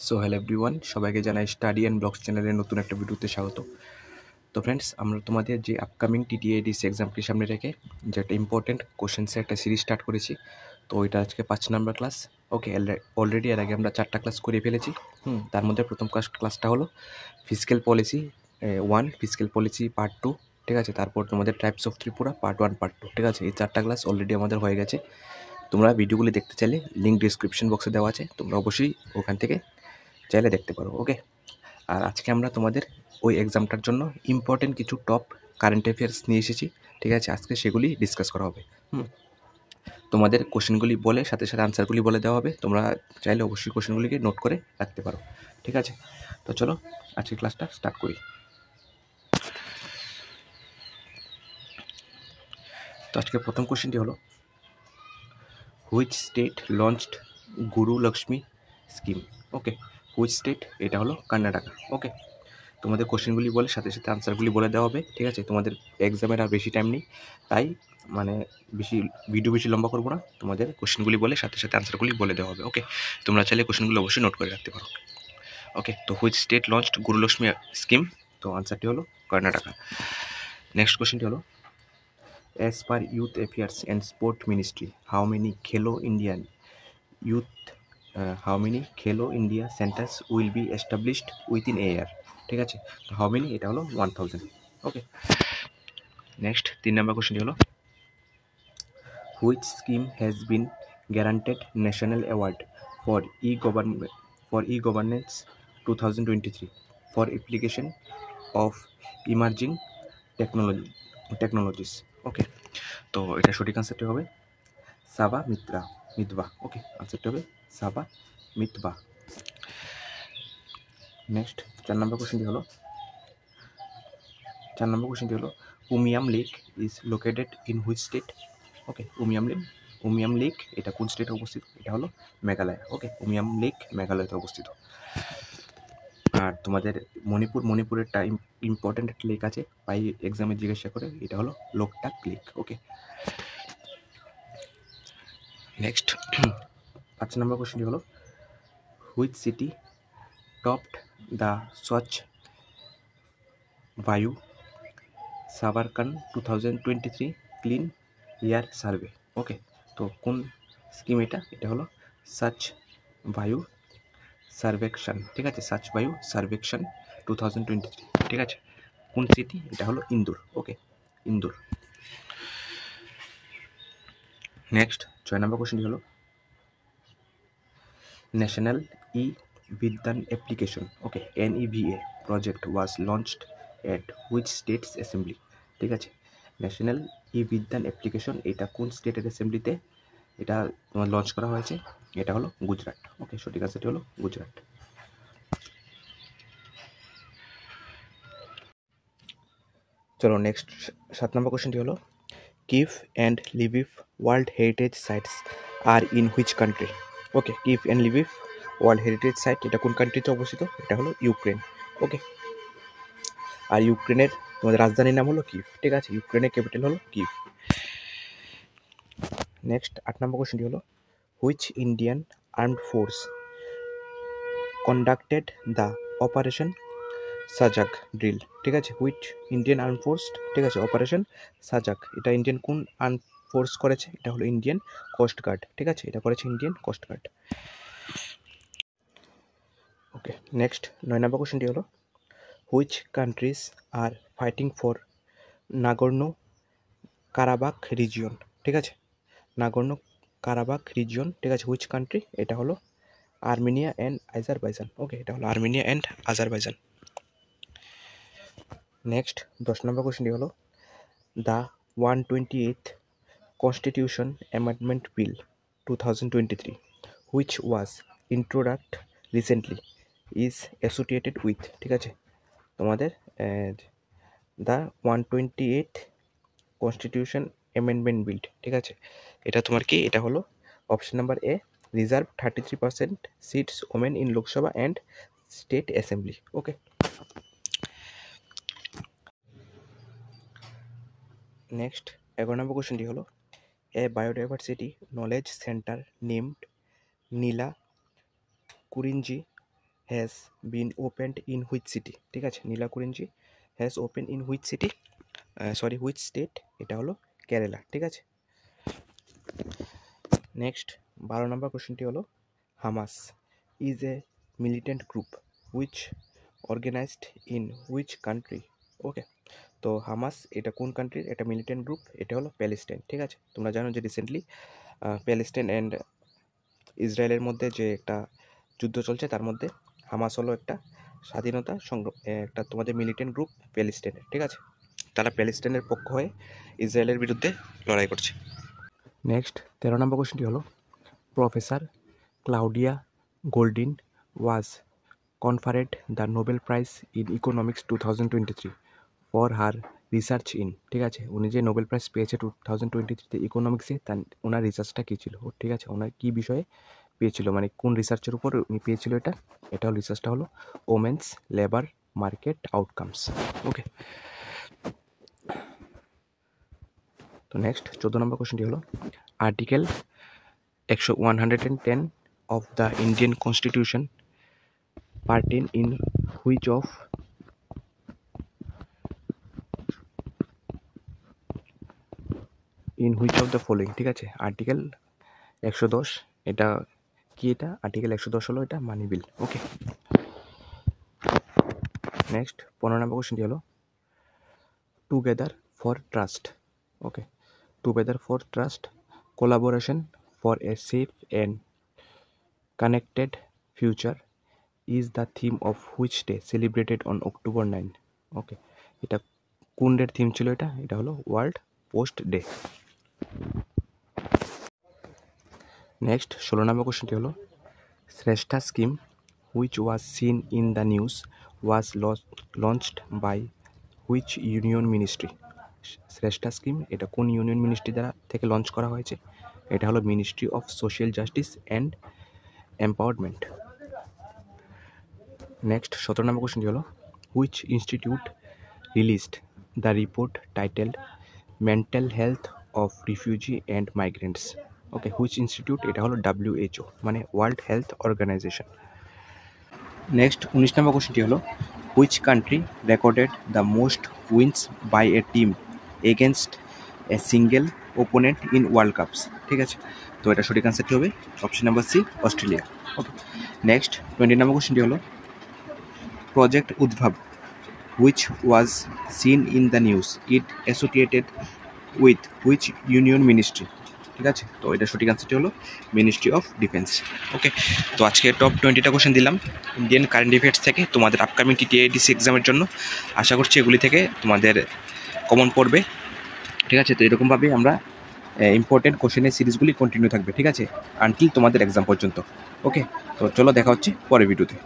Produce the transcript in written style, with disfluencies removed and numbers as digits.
So hello everyone, সবাইকে জানাই study and blogs চ্যানেলের নতুন একটা ভিডিওতে স্বাগত। তো ফ্রেন্ডস, আমরা তোমাদের যে আপকামিং টিটিআইডিসি এক্সামকে সামনে রেখে যে একটা ইম্পর্টেন্ট কোশ্চেন্সের একটা সিরিজ স্টার্ট করেছি। তো এটা আজকে 5 নাম্বার ক্লাস। ওকে, অলরেডি এর আগে আমরা 4টা ক্লাস করে ফেলেছি। তার মধ্যে প্রথম ক্লাসটা হলো physical policy 1, physical policy part 2, ঠিক আছে। তারপর তোমাদের types of Tripura part 1, part 2, ঠিক আছে। এই 4টা ক্লাস অলরেডি আমাদের হয়ে গেছে। তোমরা ভিডিওগুলি দেখতে চাইলে লিঙ্ক ডিসক্রিপশন বক্সে দেওয়া আছে, তোমরা অবশ্যই ওখান থেকে চাইলে দেখতে পারো। ওকে, আর আজকে আমরা তোমাদের ওই এক্সামটার জন্য ইম্পর্টেন্ট কিছু টপ কারেন্ট অ্যাফেয়ার্স নিয়ে এসেছি, ঠিক আছে। আজকে সেগুলি ডিসকাস করা হবে। তোমাদের কোশ্চেনগুলি বলে সাথে সাথে আনসারগুলি বলে দেওয়া হবে। তোমরা চাইলে অবশ্যই কোশ্চেনগুলিকে নোট করে রাখতে পারো, ঠিক আছে। তো চলো আজকে ক্লাসটা স্টার্ট করি। তো আজকে প্রথম কোশ্চেনটি হলো, which state launched Guru Lakshmi scheme? Okay, which state? এটা হলো কর্ণাটকা। ওকে, তোমাদের কোশ্চেনগুলি বলে সাথে সাথে আনসারগুলি বলে দেওয়া হবে, ঠিক আছে। তোমাদের এক্সামের আর বেশি টাইম নেই, তাই মানে ভিডিও বেশি লম্বা করবো না। তোমাদের কোশ্চেনগুলি বলে সাথে সাথে আনসারগুলি বলে দেওয়া হবে। ওকে, তোমরা চাইলে কোশ্চেনগুলো অবশ্যই নোট করে রাখতে পারো। ওকে, তো which state launched Gruhalakshmi scheme? তো আনসারটি হলো কর্ণাটকা। নেক্সট কোশ্চেনটি হলো, as per youth affairs and sport ministry, how many Khelo India centres will be established within a year? ঠিক আছে, তো হাউ মেনি এটা হলো 1000। ওকে, নেক্সট 3 নম্বর কোশ্চেনটি হলো, which scheme has been guaranteed national award for e governance 2023 for application of emerging technologies? Okay, তো এটা সঠিক আনসারটি হবে সাবা মিতবা। ওকে, আনসারটি হবে সাবা মিতবা। নেক্সট 4 নম্বর কোশ্চেনটি হলো, Umiam lake is located in which state? Okay, Umiam lake এটা কোন স্টেটে অবস্থিত? এটা হলো মেঘালয়। ওকে, উমিয়াম লেক মেঘালয়তে অবস্থিত। আর তোমাদের মণিপুরের একটা ইম্পর্টেন্ট একটা লেক আছে, পাই এক্সামে জিজ্ঞাসা করে, এটা হলো লোকটাক লেক। ওকে, নেক্সট 5 নম্বর কোশ্চেনটি হলো, হুইচ সিটি টপড দ্য স্বচ্ছ বায়ু সাবারকান 2023 ক্লিন এয়ার সার্ভে? ওকে, তো কোন স্কিম এটা? এটা হলো স্বচ্ছ বায়ু সার্ভেকশন, ঠিক আছে। স্বচ্ছ বায়ু সার্ভেকশন 2023, ঠিক আছে। কোন সিটি? এটা হলো ইন্দোর। ওকে, ইন্দোর। নেক্সট 6 নম্বর কোশ্চেনটি হলো, national e Vidhan application, okay, NEVA project was launched at which states assembly? ঠিক আছে, ন্যাশনাল ই বিদ্যান অ্যাপ্লিকেশন এটা কোন স্টেটের অ্যাসেম্বলিতে এটা তোমার লঞ্চ করা হয়েছে? এটা হলো গুজরাট। ওকে, সঠিক আনসারটি হলো গুজরাট। চলো নেক্সট 7 নম্বর কোশ্চেনটি হলো, Kyiv and Lviv world heritage sites are in which country? Okay, Kyiv and Lviv world heritage site এটা কোন কান্ট্রিতে অবস্থিত? এটা হলো ইউক্রেন। ওকে, আর ইউক্রেনের তোমাদের রাজধানীর নাম হলো কিভ, ঠিক আছে। ইউক্রেনের ক্যাপিটাল হলো কিভ। নেক্সট 8 নম্বর কোশ্চেনটি হলো, which Indian armed force conducted the operation Sajag drill? ঠিক আছে, হুইচ ইন্ডিয়ান আর্ম ফোর্স, ঠিক আছে, অপারেশন সাজাক এটা ইন্ডিয়ান কোন আর্ম ফোর্স করেছে? এটা হলো ইন্ডিয়ান কোস্ট গার্ড, ঠিক আছে, এটা করেছে Indian Coast Guard. Okay, next 9 নম্বর কোশ্চেনটি হলো, which countries are fighting for Nagorno Karabakh region? ঠিক আছে, নাগর্নো কারাবাখ রিজিয়ন, ঠিক আছে, হুইচ কান্ট্রি? এটা হলো আর্মেনিয়া অ্যান্ড আজারবাইজান। ওকে, এটা হলো আর্মেনিয়া অ্যান্ড আজারবাইজান। নেক্সট 10 নম্বর কোশ্চেনটি হলো, the 128th constitution amendment bill 2023 which was introduced recently is associated with? ঠিক আছে, তোমাদের দ্য 128th কনস্টিটিউশন অ্যামেন্ডমেন্ট বিল, ঠিক আছে, এটা তোমার কি? এটা হলো option number A, reserve 33% seats women in Lok Sabha and state assembly. Okay, next 11 নম্বর কোশ্চেনটি হলো, a biodiversity knowledge centre named Neela Kurinji has been opened in which city, ঠিক আছে, Neelakurinji has open in which city, which state, এটা হলো কেরালা, ঠিক আছে। নেক্সট 12 নম্বর কোশ্চেনটি হলো Hamas is a militant group which organised in which country. Okay, তো হামাস এটা কোন কান্ট্রির এটা মিলিটেন্ট গ্রুপ, এটা হলো প্যালেস্টাইন, ঠিক আছে। তোমরা জানো যে রিসেন্টলি প্যালেস্টাইন অ্যান্ড ইসরায়েলের মধ্যে যে একটা যুদ্ধ চলছে, তার মধ্যে হামাস হলো একটা স্বাধীনতা সংগ্রাম, একটা তোমাদের মিলিটেন্ট গ্রুপ প্যালেস্টাইনের, ঠিক আছে। তারা প্যালেস্টাইনের পক্ষ হয়ে ইসরায়েলের বিরুদ্ধে লড়াই করছে। নেক্সট 13 নম্বর কোশ্চেনটি হলো professor Claudia golden was conferred the Nobel Prize in Economics 2023 for her research in, ঠিক আছে, উনি যে নোবেল প্রাইজ পেয়েছে 2023-তে ইকোনমিক্সে, তার ওনার রিসার্চটা কী ছিল, ঠিক আছে, ওনার কী বিষয়ে পেয়েছিল, মানে কোন রিসার্চের উপর উনি পেয়েছিল এটা, এটা হলো রিসার্চটা হলো ওমেন্স লেবার মার্কেট আউটকামস। ওকে, তো নেক্সট 14 নম্বর কোশ্চেনটি হলো article 110 of the Indian constitution pertain in which of the following, ঠিক আছে। আর্টিকেল 110 এটা কি, এটা আর্টিকেল 110 হলো এটা মানি বিল। ওকে, নেক্সট 15 নম্বর কোশ্চেনটি হলো together for trust. Okay, together for trust collaboration for a safe and connected future is the theme of which day celebrated on October 9। Okay, এটা কোন ডের থিম ছিল, এটা এটা হলো ওয়ার্ল্ড পোস্ট ডে। নেক্সট 16 নম্বর কোশ্চেনটি হলো Shreshtha scheme which was seen in the news was launched by which union ministry. Shreshtha scheme এটা কোন ইউনিয়ন মিনিস্ট্রি দ্বারা থেকে লঞ্চ করা হয়েছে, এটা হলো ministry of social justice and empowerment. Next 17 নম্বর কোশ্চেনটি হলো which institute released the report titled mental health of refugee and migrants. Okay, which institute, এটা হলো WHO, মানে ওয়ার্ল্ড হেলথ অর্গানাইজেশন। নেক্সট 19 নম্বর কোশ্চেনটি হলো which country recorded the most wins by a team against a single opponent in world cups, ঠিক আছে। তো এটা সঠিক আনসারটি হবে অপশন নাম্বার সি, অস্ট্রেলিয়া। ওকে, নেক্সট 20 নম্বর কোশ্চেনটি হলো project Udbhav which was seen in the news it associated with which union ministry, ঠিক আছে। তো এটা সঠিক আনসারটি হলো মিনিস্ট্রি অফ ডিফেন্স। ওকে, তো আজকে টপ 20টা কোশ্চেন দিলাম ইন্ডিয়ান কারেন্ট অ্যাফেয়ার্স থেকে তোমাদের আপকামিং TTIDC এক্সামের জন্য। আশা করছি এগুলি থেকে তোমাদের কমন পড়বে, ঠিক আছে। তো এরকমভাবেই আমরা ইম্পর্টেন্ট কোশ্চেনের সিরিজগুলি কন্টিনিউ থাকবে, ঠিক আছে, আনটিল তোমাদের এক্সাম পর্যন্ত। ওকে, তো চলো দেখা হচ্ছে পরের ভিডিওতে।